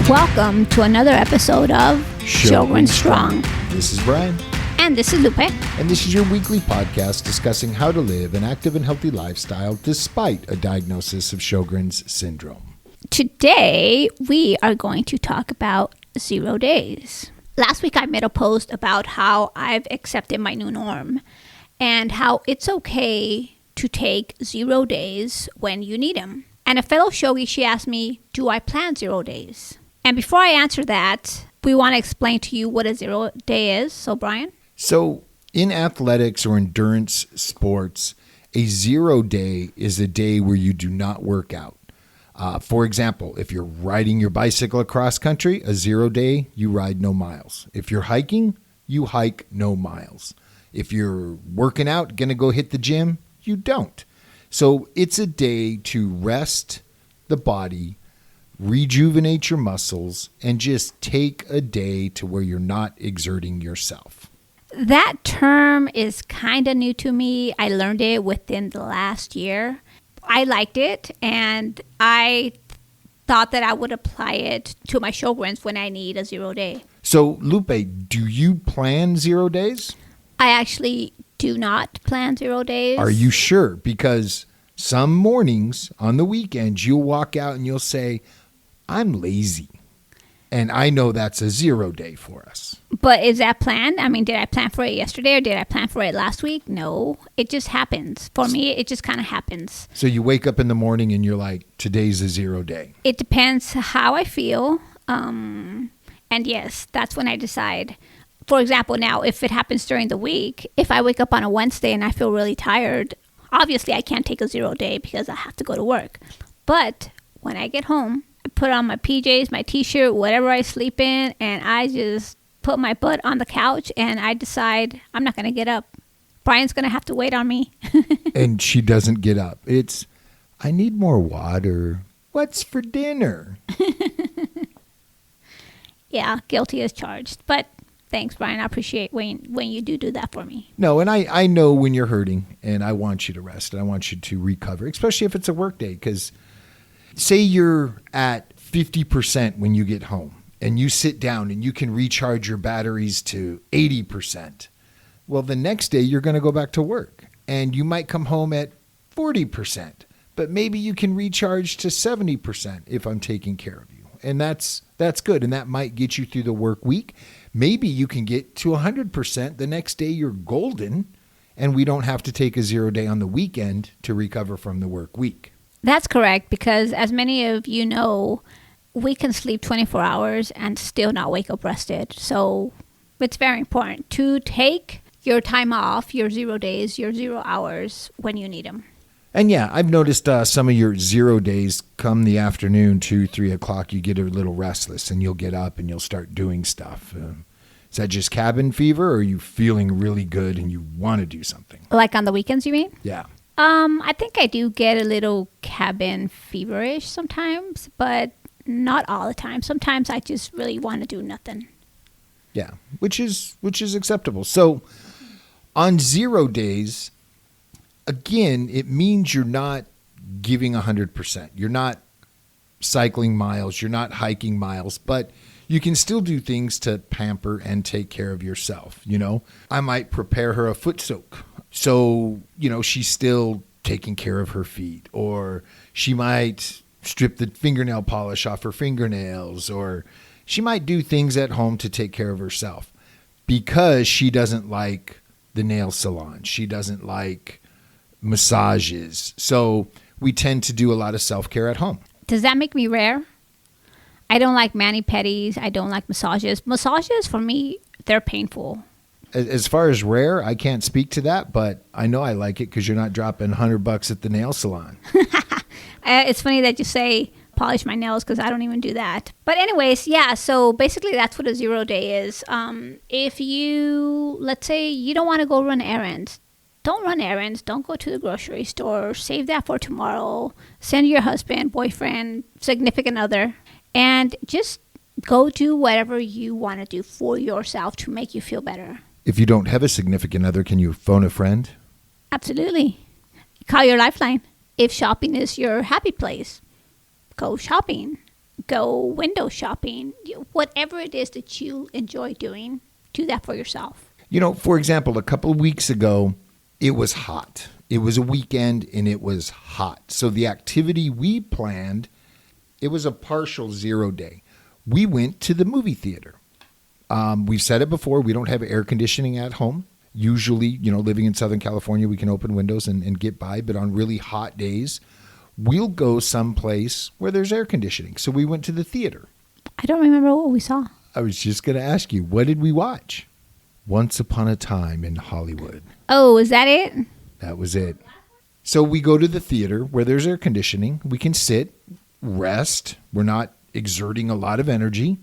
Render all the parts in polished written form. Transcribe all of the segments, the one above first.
Welcome to another episode of Sjogren Strong. This is Brian. And this is Lupe. And this is your weekly podcast discussing how to live an active and healthy lifestyle despite a diagnosis of Sjogren's syndrome. Today, we are going to talk about 0 days. Last week, I made a post about how I've accepted my new norm and how it's okay to take 0 days when you need them. And a fellow Shogi, she asked me, do I plan 0 days? And before I answer that, we want to explain to you what a 0 day is. So, Brian? So, in athletics or endurance sports, a 0 day is a day where you do not work out. For example, if you're riding your bicycle across country, a 0 day, you ride no miles. If you're hiking, you hike no miles. If you're working out, going to go hit the gym, you don't. So it's a day to rest the body, rejuvenate your muscles, and just take a day to where you're not exerting yourself. That term is kind of new to me. I learned it within the last year. I liked it, and I thought that I would apply it to my Sjogrens when I need a 0 day. So, Lupe, do you plan 0 days? I actually do not plan 0 days. Are you sure? Because some mornings on the weekends, you'll walk out and you'll say, I'm lazy. And I know that's a 0 day for us. But is that planned? I mean, did I plan for it yesterday or did I plan for it last week? No, it just happens. For me, it just kind of happens. So you wake up in the morning and you're like, today's a 0 day. It depends how I feel. And yes, that's when I decide. For example, now, if it happens during the week, if I wake up on a Wednesday and I feel really tired, obviously I can't take a 0 day because I have to go to work. But when I get home, I put on my PJs, my t-shirt, whatever I sleep in, and I just put my butt on the couch and I decide I'm not going to get up. Brian's going to have to wait on me. And she doesn't get up. It's, I need more water. What's for dinner? Yeah, guilty as charged. But thanks, Brian. I appreciate when you do that for me. No, and I know when you're hurting, and I want you to rest, and I want you to recover, especially if it's a work day, because say you're at 50% when you get home and you sit down and you can recharge your batteries to 80%. Well, the next day you're going to go back to work and you might come home at 40%, but maybe you can recharge to 70% if I'm taking care of you. And that's good. And that might get you through the work week. Maybe you can get to 100%. The next day you're golden and we don't have to take a 0 day on the weekend to recover from the work week. That's correct, because as many of you know, we can sleep 24 hours and still not wake up rested. So it's very important to take your time off, your 0 days, your 0 hours when you need them. And yeah, I've noticed some of your 0 days come the afternoon, 2, 3 o'clock, you get a little restless and you'll get up and you'll start doing stuff. Is that just cabin fever, or are you feeling really good and you want to do something? Like on the weekends, you mean? Yeah. I think I do get a little cabin feverish sometimes, but not all the time. Sometimes I just really want to do nothing. Yeah, which is acceptable. So on 0 days, again, it means you're not giving 100%. You're not cycling miles. You're not hiking miles, but you can still do things to pamper and take care of yourself. You know, I might prepare her a foot soak. So, you know, she's still taking care of her feet, or she might strip the fingernail polish off her fingernails, or she might do things at home to take care of herself because she doesn't like the nail salon. She doesn't like massages. So we tend to do a lot of self-care at home. Does that make me rare? I don't like mani-pedis. I don't like massages. Massages, for me, they're painful. As far as rare, I can't speak to that, but I know I like it because you're not dropping $100 at the nail salon. It's funny that you say polish my nails because I don't even do that. But anyways, yeah, so basically that's what a 0 day is. If you, let's say you don't want to go run errands, don't run errands. Don't go to the grocery store. Save that for tomorrow. Send your husband, boyfriend, significant other, and just go do whatever you want to do for yourself to make you feel better. If you don't have a significant other, can you phone a friend? Absolutely. Call your lifeline. If shopping is your happy place, go shopping. go window shopping. Whatever it is that you enjoy doing, do that for yourself. For example, a couple of weeks ago, it was hot. It was a weekend and it was hot. So the activity we planned, it was a partial 0 day. We went to the movie theater. We've said it before, we don't have air conditioning at home. Usually, living in Southern California, we can open windows and get by. But on really hot days, we'll go someplace where there's air conditioning. So we went to the theater. I don't remember what we saw. I was just going to ask you, what did we watch? Once Upon a Time in Hollywood. Oh, is that it? That was it. So we go to the theater where there's air conditioning. We can sit, rest. We're not exerting a lot of energy,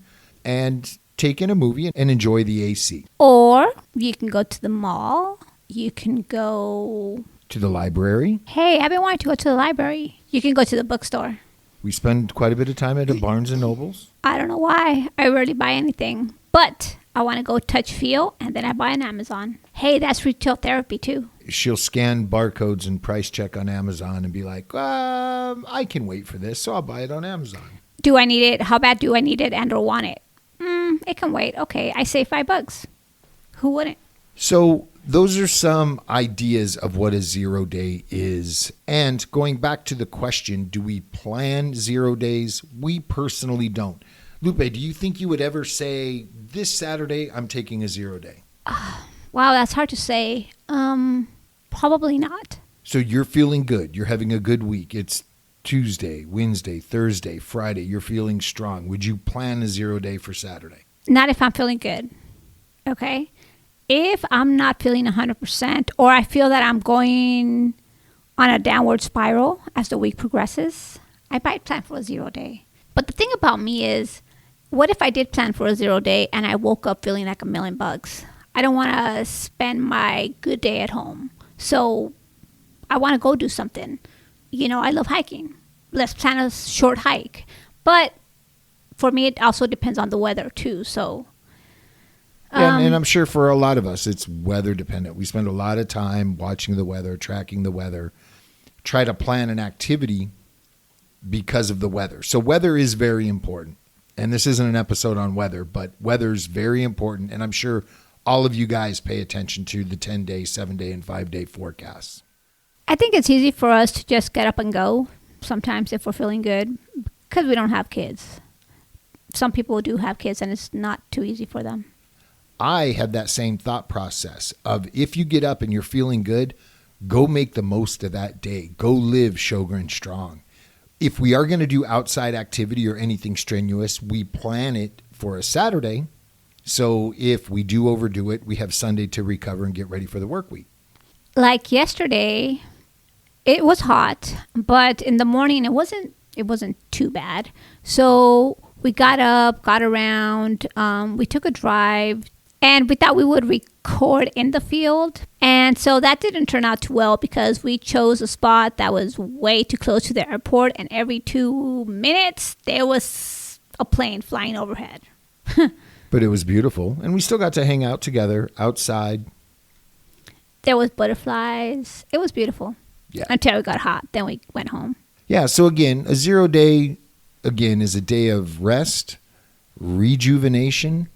and take in a movie and enjoy the AC. Or you can go to the mall. You can go to the library. Hey, I've been wanting to go to the library. You can go to the bookstore. We spend quite a bit of time at a Barnes and Nobles. I don't know why. I rarely buy anything. But I want to go touch, feel, and then I buy on Amazon. Hey, that's retail therapy too. She'll scan barcodes and price check on Amazon and be like, I can wait for this, so I'll buy it on Amazon. Do I need it? How bad do I need it and or want it? It can wait. Okay, I save $5. Who wouldn't? So those are some ideas of what a 0 day is. And going back to the question, do we plan 0 days? We personally don't. Lupe, do you think you would ever say, this Saturday, I'm taking a 0 day? Wow, that's hard to say. Probably not. So you're feeling good. You're having a good week. It's Tuesday, Wednesday, Thursday, Friday. You're feeling strong. Would you plan a 0 day for Saturday? Not if I'm feeling good. Okay? If I'm not feeling 100% or I feel that I'm going on a downward spiral as the week progresses, I might plan for a 0 day. But the thing about me is, what if I did plan for a 0 day and I woke up feeling like $1,000,000? I don't want to spend my good day at home. So I want to go do something. I love hiking. Let's plan a short hike. But for me, it also depends on the weather too. So, and I'm sure for a lot of us, it's weather dependent. We spend a lot of time watching the weather, tracking the weather, try to plan an activity because of the weather. So weather is very important. And this isn't an episode on weather, but weather's very important. And I'm sure all of you guys pay attention to the 10-day, 7-day, and 5-day forecasts. I think it's easy for us to just get up and go sometimes if we're feeling good because we don't have kids. Some people do have kids and it's not too easy for them. I had that same thought process of if you get up and you're feeling good, go make the most of that day. Go live Sjogren strong. If we are going to do outside activity or anything strenuous, we plan it for a Saturday. So if we do overdo it, we have Sunday to recover and get ready for the work week. Like yesterday, it was hot, but in the morning it wasn't too bad. So we got up, got around, we took a drive, and we thought we would record in the field. And so that didn't turn out too well because we chose a spot that was way too close to the airport, and every 2 minutes there was a plane flying overhead. But it was beautiful, and we still got to hang out together outside. There was butterflies. It was beautiful. Yeah. Until it got hot. Then we went home. Yeah, so again, a 0 day, is a day of rest, rejuvenation.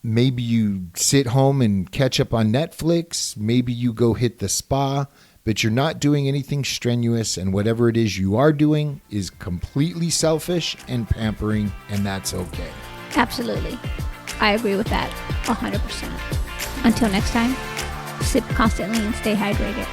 Maybe you sit home and catch up on Netflix. Maybe you go hit the spa, but you're not doing anything strenuous, and whatever it is you are doing is completely selfish and pampering, and that's okay. Absolutely. I agree with that 100%. Until next time, sip constantly and stay hydrated.